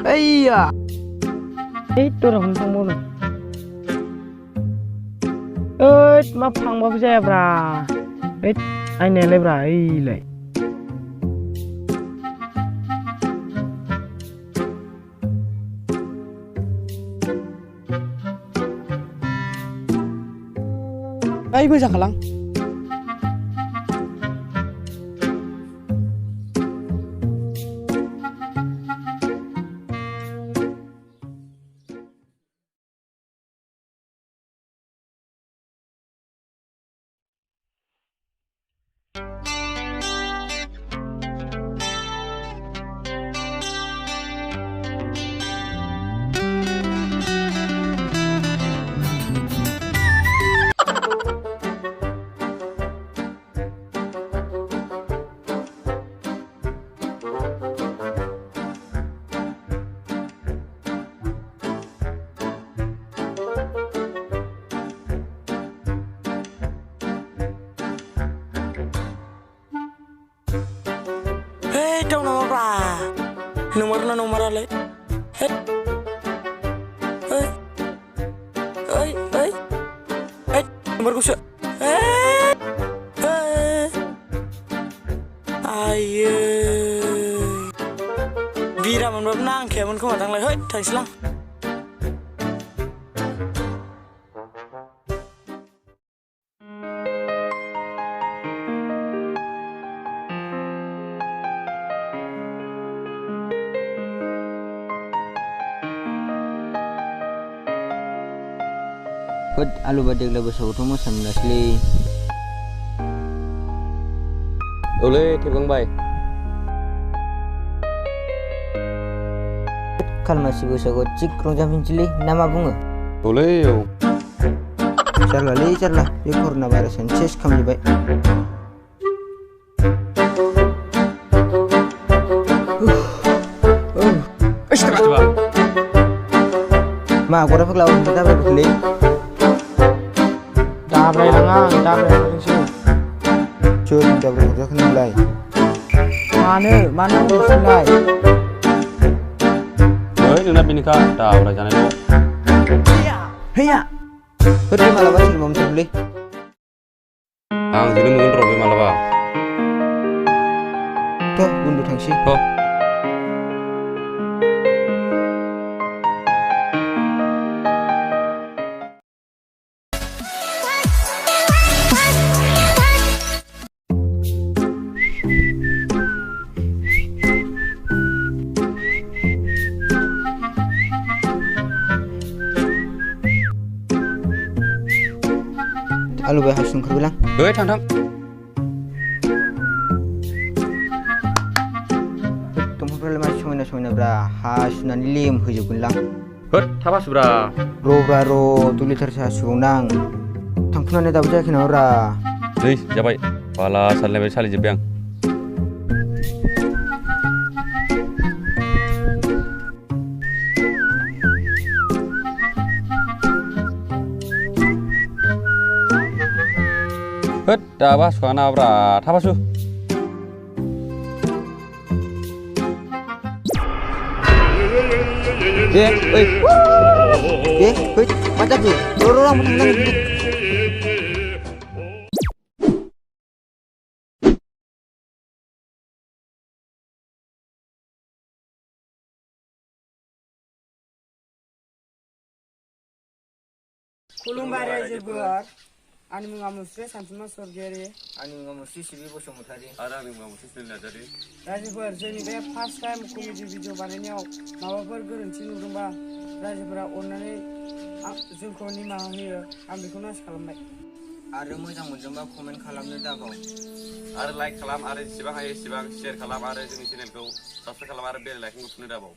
Iya. Itu orang pembunuh. Maaf hang bapak saya bra. Ini le bra, le. Moजां kalang. Đâu nào bà nomor ale nomor ku ayo Vira man bab nang khe man ko tang lai hoi thang silang Alu badeg la besau tu masam nasli. Oleh terbang bay. Kalau masih besau cik rojam pincili nama bunga. Oleh yo. Charla. Ye coronavirus ses kami bay. Coba. Ma, aku dapat lawan kita berbeli. Dabrai langang sih. Cun dabrai udah kena mulai. Mana mulai? Nuna binika dabrai jangan itu. Iya. Pergi malah sih mau beli. Ang sini mungkin robe malah ba. Tuh, bundu tangsi. Tuh. Alu bay harus nunggu bilang. Thang. Tunggu problema semua bra. Hasunan lim hujung bilang. Tapas bra. Ro tuli tersa sunang. Tangpunan ada bujak kena ora. Nih, jabai. Pala salne be sali jebyang. Tabas kana bra. Tapas tu. Macam tu. Orang menang. Kulumba Rajebuar, ani mengamusri sampuma sorgeri, Ani ngamusi sibi bosomutari. Ada yang mau sisi jadi. Rajebuar जोंनि बे first time comedy video बानायनायाव माबाफोर गोरोन्थि नुदोंबा रायजोफोरा अननानै जोंखौ निमाहा होयो आं बेखौनो आसा खालामबाय आरो मोजां मोनदोंबा कमेन्ट खालामनो दाबाव आरो लाइक खालाम आरो जेसेबां हायो एसेबां शेयार खालाम आरो जोंनि चेनेलखौ साबस्क्राइब खालाम आरो बेल आइकनखौ थुनो दाबाव